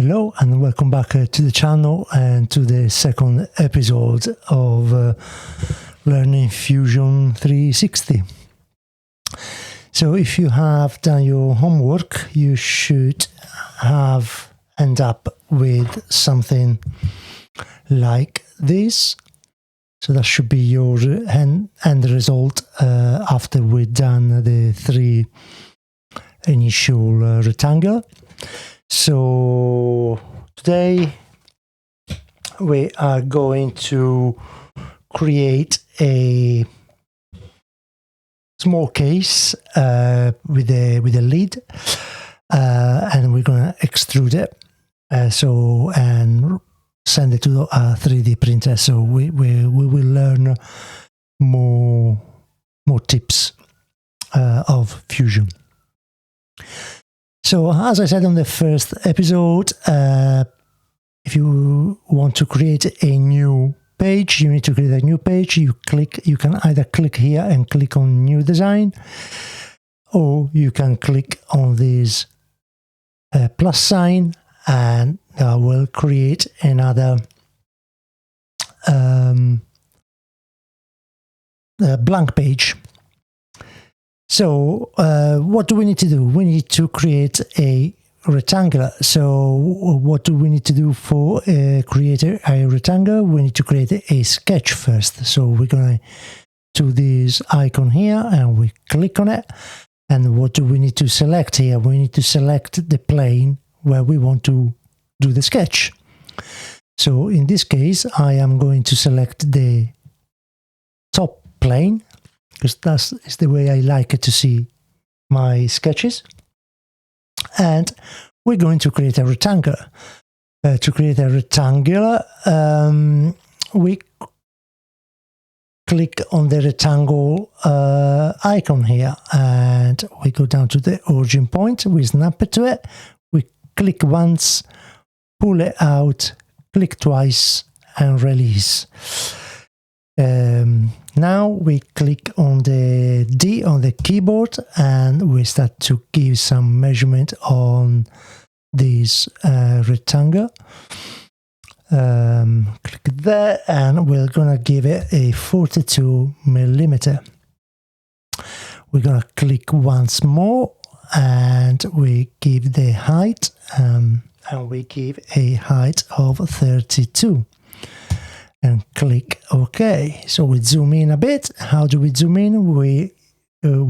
Hello and welcome back to the channel and to the second episode of Learning Fusion 360. So if you have done your homework, you should have end up with something like this. So that should be your end result after we've done the three initial rectangle. So today we are going to create a small case with a lid, and we're going to extrude it. And send it to a 3D printer. So we will learn more tips of Fusion. So as I said on the first episode, if you want to create a new page, you need to create a new page. You can either click here and click on New Design, or you can click on this plus sign, and that will create another blank page. So what do we need to do? We need to create a rectangle. So what do we need to do for create a rectangle? We need to create a sketch first. So we're going to this icon here and we click on it. And what do we need to select here? We need to select the plane where we want to do the sketch. So in this case, I am going to select the top plane, because that is the way I like it to see my sketches. And we're going to create a rectangle. To create a rectangle, we click on the rectangle icon here, and we go down to the origin point, we snap it to it, we click once, pull it out, click twice, and release. Now we click on the D on the keyboard and we start to give some measurement on this rectangle. Click there and we're gonna give it a 42 millimeter. We're gonna click once more and we give the height and we give a height of 32. And click OK. So we zoom in a bit. How do we zoom in? We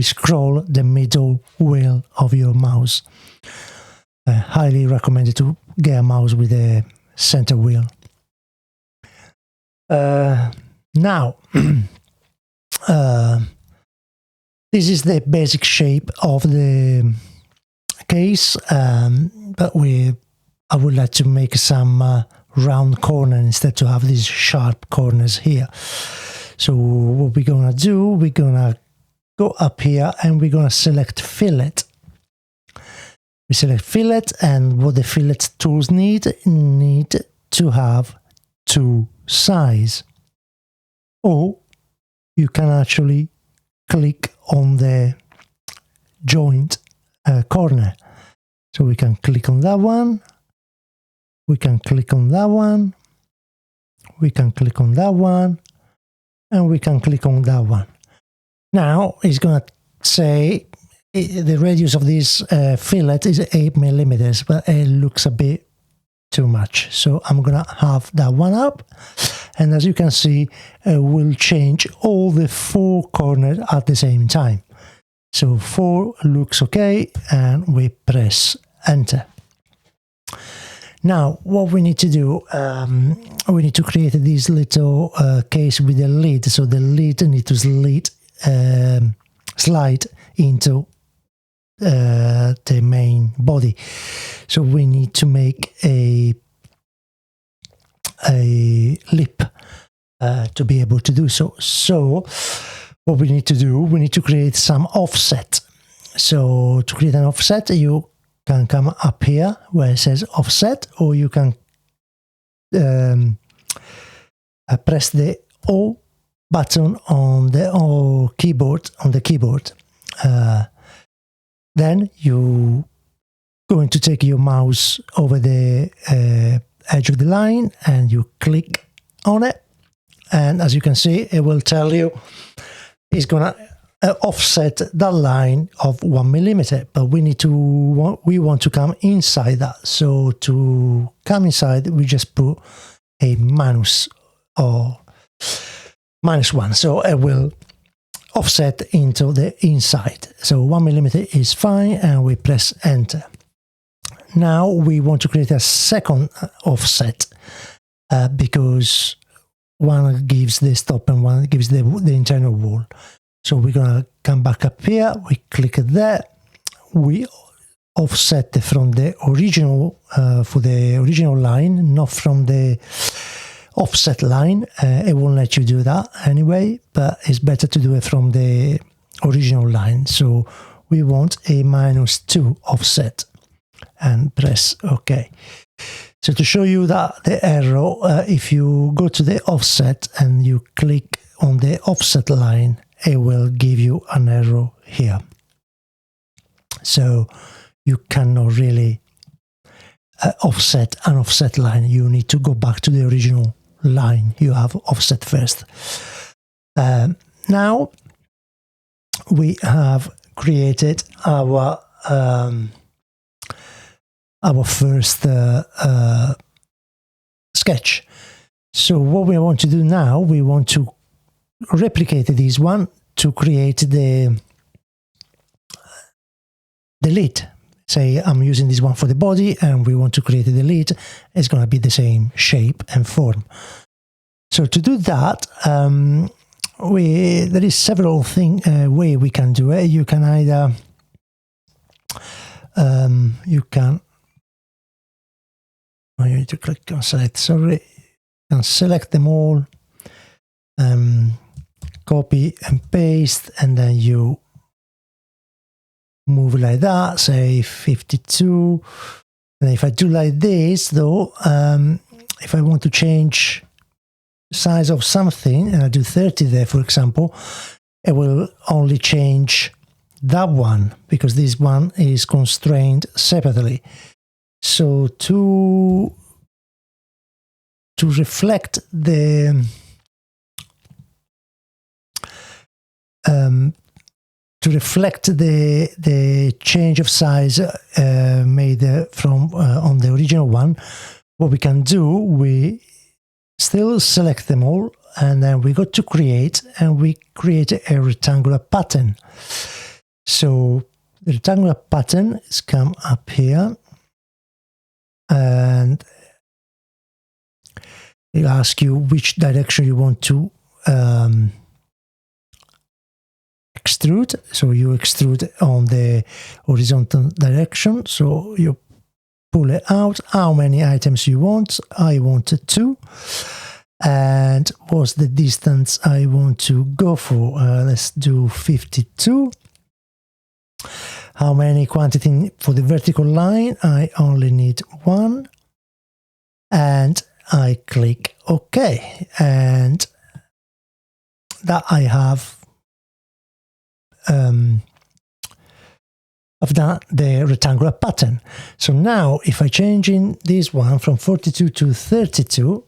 scroll the middle wheel of your mouse. Highly recommended to get a mouse with a center wheel. Now, this is the basic shape of the case, but I would like to make some round corner instead to have these sharp corners here. So what we're gonna do, we're gonna go up here and we're gonna select fillet. We select fillet, and what the fillet tools need to have two sides. Or you can actually click on the joint corner. So we can click on that one. We can click on that one, we can click on that one, and we can click on that one. Now it's going to say the radius of this fillet is 8 millimeters, but it looks a bit too much. So I'm going to have that one up. And as you can see, we'll change all the four corners at the same time. So 4 looks okay, and we press enter. Now, what we need to do, we need to create this little case with a lid. So the lid needs to slide into the main body. So we need to make a lip to be able to do so. So what we need to do, we need to create some offset. So to create an offset, you can come up here where it says offset, or you can press the O button on the keyboard. Then you going to take your mouse over the edge of the line and you click on it. And as you can see, it will tell you it's going to offset that line of 1 millimeter, but we want to come inside that. So to come inside, we just put a minus or -1. So it will offset into the inside. So 1 millimeter is fine, and we press enter. Now we want to create a second offset because one gives the stop and one gives the internal wall. So we're going to come back up here, we click there, we offset from the original, for the original line, not from the offset line. It won't let you do that anyway, but it's better to do it from the original line. So we want a -2 offset and press OK. So to show you that the arrow, if you go to the offset and you click on the offset line, it will give you an arrow here. So you cannot really offset an offset line. You need to go back to the original line you have offset first. Now we have created our first sketch. So what we want to do now, we want to replicate this one to create the lid. Say I'm using this one for the body and we want to create the lid. It's going to be the same shape and form. So to do that, there is several way we can do it. You can either you need to click on select. Sorry, you can select them all, copy and paste, and then you move like that, say 52. And if I do like this, though, if I want to change the size of something, and I do 30 there, for example, it will only change that one because this one is constrained separately. So to reflect the change of size made from on the original one, what we can do, we still select them all, and then we go to create, and we create a rectangular pattern. So the rectangular pattern is come up here, and it'll ask you which direction you want to extrude. So you extrude on the horizontal direction. So you pull it out. How many items you want? I wanted 2. And what's the distance I want to go for? Let's do 52. How many quantity for the vertical line? I only need 1. And I click OK. And that I have I've done the rectangular pattern. So now if I change in this one from 42 to 32,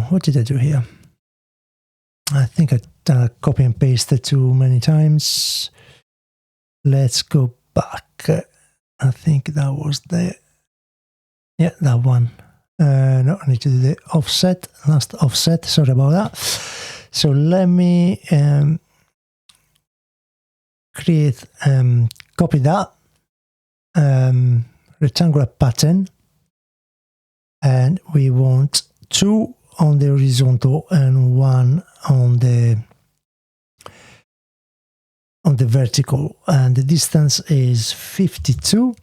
what did I do here? I think I copy and pasted too many times. Let's go back. I think that was that one. No, I need to do the offset, last offset, sorry about that. So let me copy that rectangular pattern, and we want 2 on the horizontal and 1 on the vertical, and the distance is 52.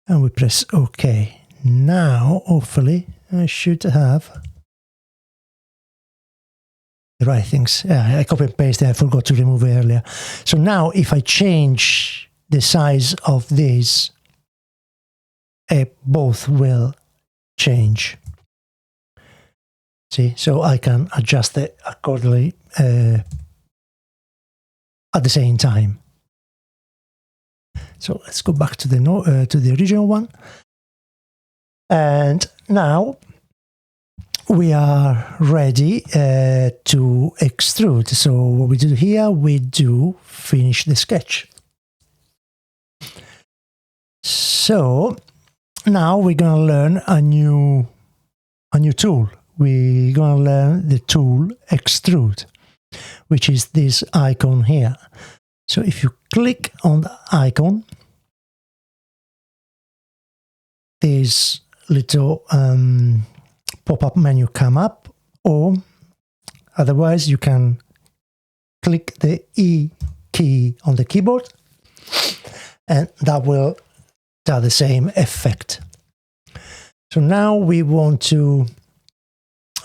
And we press OK. Now, hopefully, I should have the right things. Yeah, I copy and pasted. I forgot to remove it earlier. So now, if I change the size of these, both will change. See, so I can adjust it accordingly at the same time. So let's go back to the original one, and now we are ready to extrude. So what we do here, we do finish the sketch. So now we're going to learn a new tool. We're going to learn the tool extrude, which is this icon here. So if you click on the icon, this little pop-up menu come up, or otherwise you can click the E key on the keyboard and that will do the same effect. So now we want to,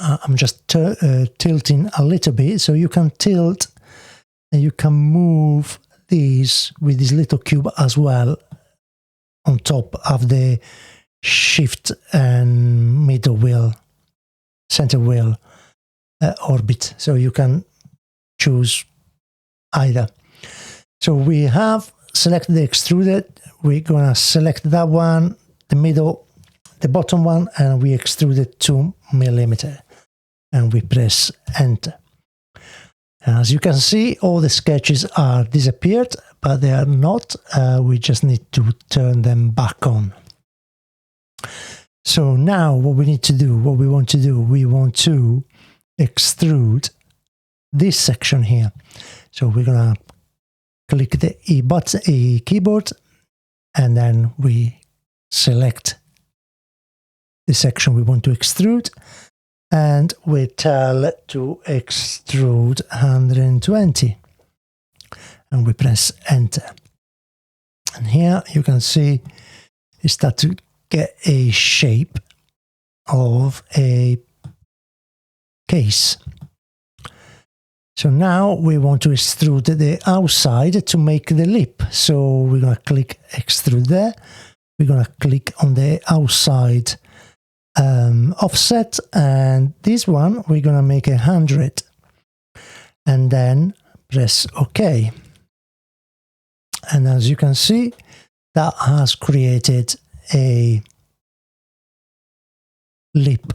I'm just tilting a little bit, so you can tilt and you can move these with this little cube as well on top of the shift and middle wheel, center wheel orbit. So you can choose either. So we have selected the extruded. We're going to select that one, the middle, the bottom one, and we extrude it 2 millimeters. And we press enter. As you can see, all the sketches are disappeared, but they are not. We just need to turn them back on. So now what we need to do, what we want to do, we want to extrude this section here. So we're going to click the E keyboard, and then we select the section we want to extrude, and we tell it to extrude 120, and we press enter. And here you can see it starts to get a shape of a case. So now we want to extrude the outside to make the lip. So we're going to click extrude there. We're going to click on the outside offset, and this one we're going to make 100, and then press OK. And as you can see, that has created a lip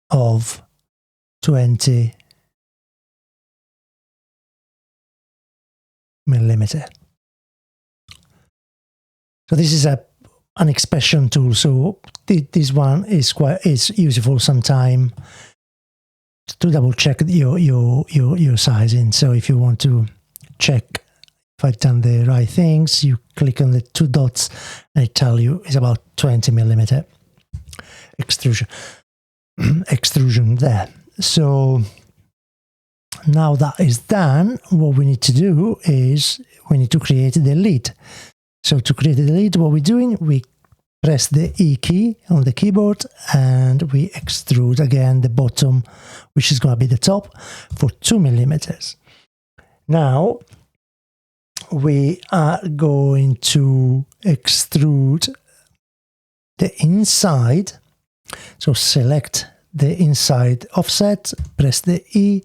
of 20 millimeters. So this is an expression tool. So this one is useful sometime to double check your sizing. So if you want to check if I've done the right things, you click on the 2 dots and it tells you it's about 20 millimeter extrusion there. So now that is done, what we need to do is we need to create the lid. So to create the lid, what we're doing, we press the E key on the keyboard and we extrude again the bottom, which is going to be the top, for 2 millimeters. Now we are going to extrude the inside. So select the inside offset, press the E,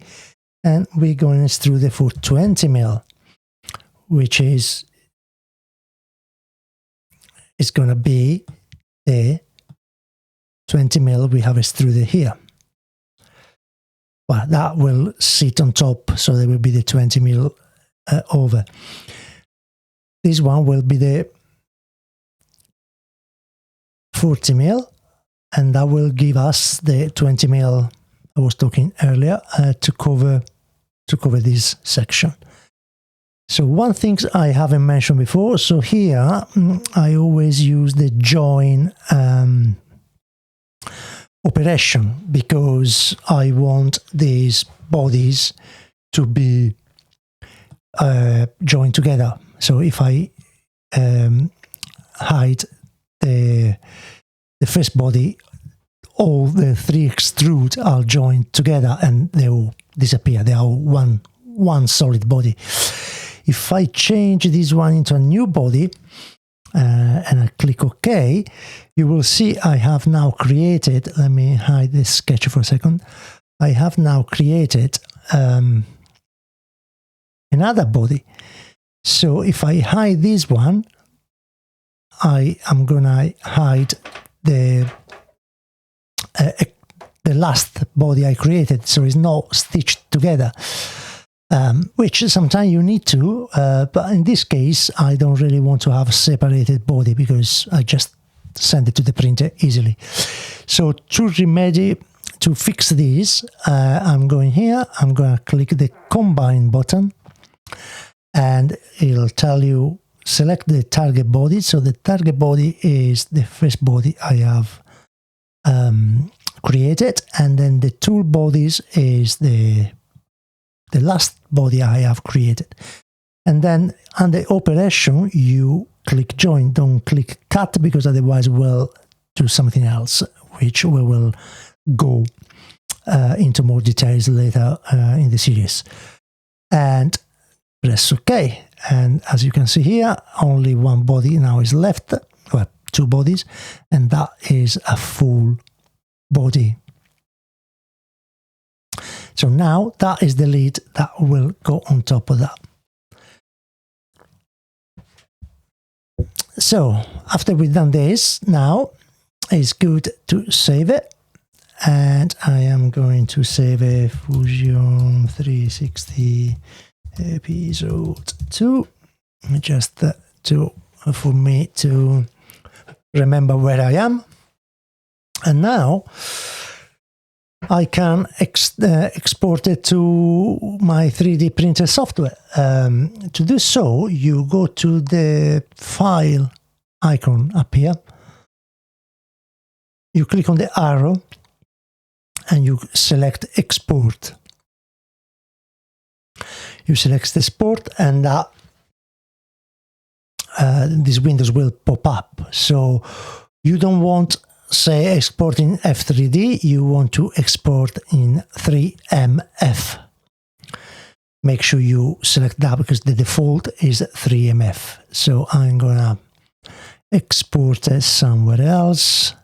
and we're going to extrude it for 20 mil, which is going to be the 20 mil we have extruded here. Well, that will sit on top, so there will be the 20 mil over. This one will be the 40 mil, and that will give us the 20 mil I was talking earlier to cover this section. So one thing I haven't mentioned before, so here I always use the join operation because I want these bodies to be joined together. So if I hide the first body, all the 3 extrude are joined together and they will disappear. They are one solid body. If I change this one into a new body and I click OK, you will see I have now created, let me hide this sketch for a second, I have now created another body. So if I hide this one, I am gonna hide the last body I created, so it's not stitched together, which sometimes you need to, but in this case I don't really want to have a separated body because I just send it to the printer easily. So to remedy, to fix this, I'm going here, I'm going to click the combine button, and it'll tell you select the target body. So the target body is the first body I have created, and then the tool bodies is the last body I have created. And then under operation you click join, don't click cut, because otherwise we'll do something else, which we will go into more details later in the series. And press OK, and as you can see here, only one body now is left, well, two bodies, and that is a full body. So now that is the lid that will go on top of that. So after we've done this, now it's good to save it, and I am going to save a Fusion 360 episode 2, just for me to remember where I am. And now I can export it to my 3D printer software. To do so, you go to the file icon up here, you click on the arrow and you select export. You select export, and that these windows will pop up. So you don't want, say, exporting F3D, you want to export in 3MF. Make sure you select that because the default is 3MF. So I'm gonna export it somewhere else.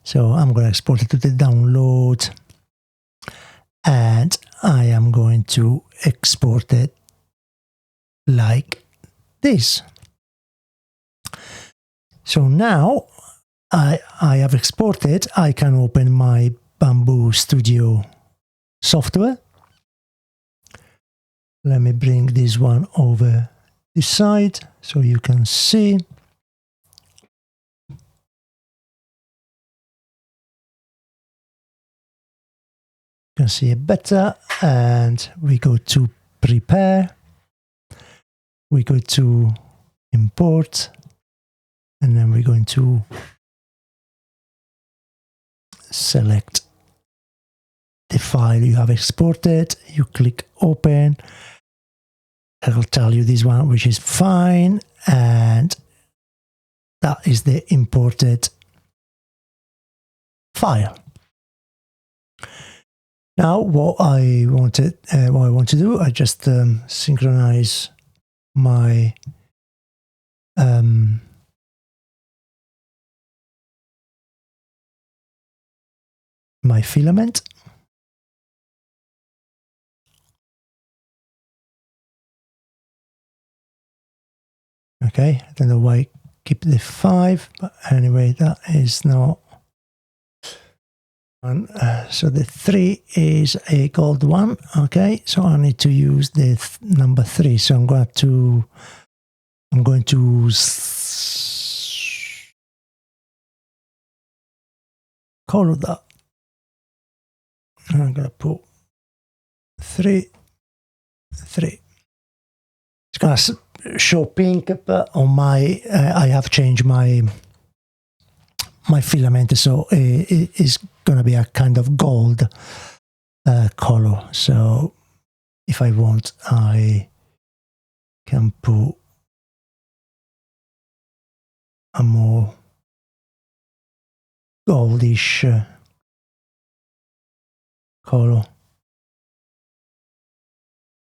So I'm gonna export it to the download, and I am going to export it like this. So now I have exported, I can open my Bamboo Studio software. Let me bring this one over this side so you can see. You can see it better, and we go to prepare, we go to import, and then we're going to select the file you have exported, you click open, it'll tell you this one, which is fine, and that is the imported file. Now what I want to do, I just synchronize my my filament. Okay, I don't know why I keep the 5, but anyway, that is not one. So the 3 is a gold one. Okay, so I need to use the number 3. So I'm going to color that. I'm going to put 3. It's going to show pink, but on my I have changed my filament, so it is going to be a kind of gold color. So if I want, I can put a more goldish color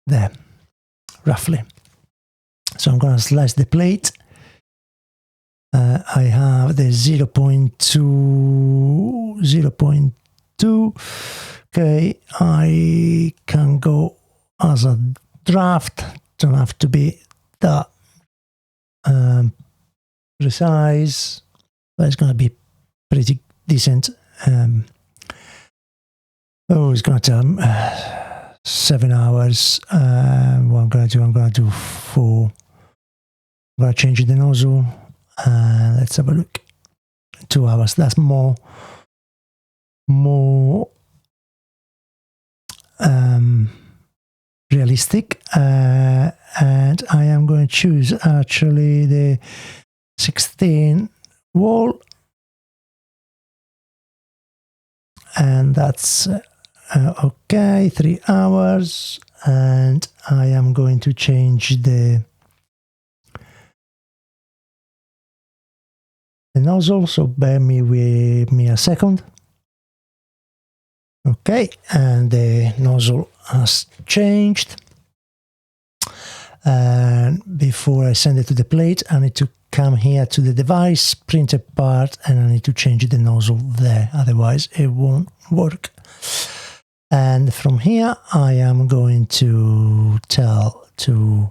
there, roughly. So I'm going to slice the plate. I have the 0.2 2. Okay, I can go as a draft, don't have to be that precise, but it's going to be pretty decent. It's going to tell 7 hours. What I'm going to do 4. I'm going to change the nozzle. Let's have a look. 2 hours. That's more realistic. And I am going to choose actually the 16 wall. And that's okay, 3 hours. And I am going to change the nozzle, so bear with me a second. Okay, and the nozzle has changed. And before I send it to the plate, I need to come here to the device, printer part, and I need to change the nozzle there, otherwise it won't work. And from here, I am going to tell to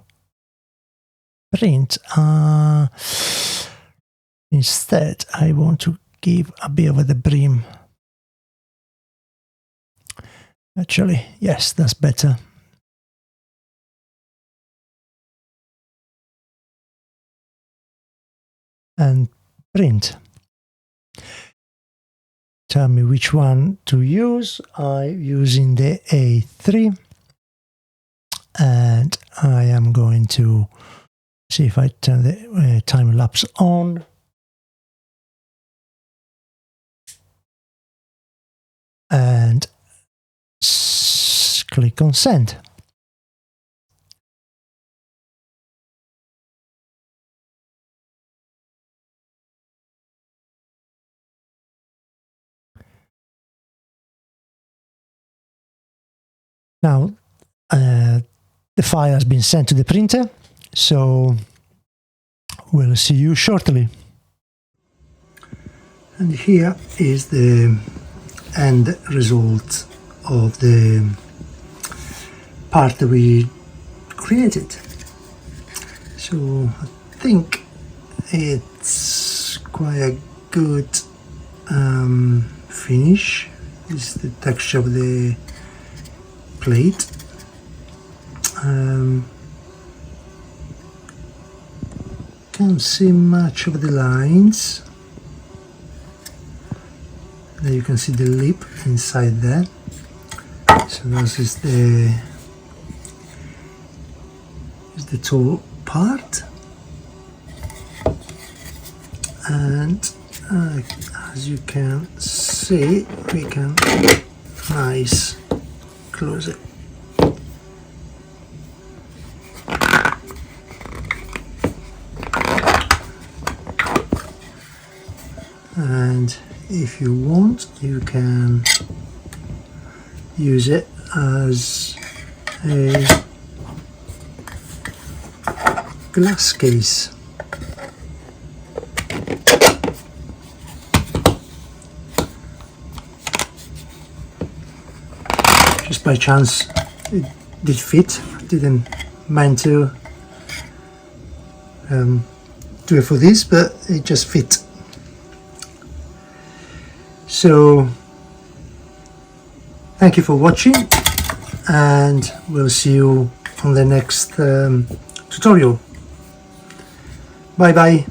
print. Instead, I want to give a bit of the brim. Actually, yes, that's better. And print. Tell me which one to use. I'm using the A3. And I am going to see if I turn the time lapse on. And click on send. Now the file has been sent to the printer, so we'll see you shortly. And here is the end result of the part that we created. So I think it's quite a good finish. This is the texture of the plate. Can't see much of the lines. There you can see the lip inside there. So this is the tall part, and as you can see, we can nice close it. And if you want, you can use it as a glass case. Just by chance it did fit. Didn't mean to do it for this, but it just fit. So thank you for watching, and we'll see you on the next tutorial. Bye bye.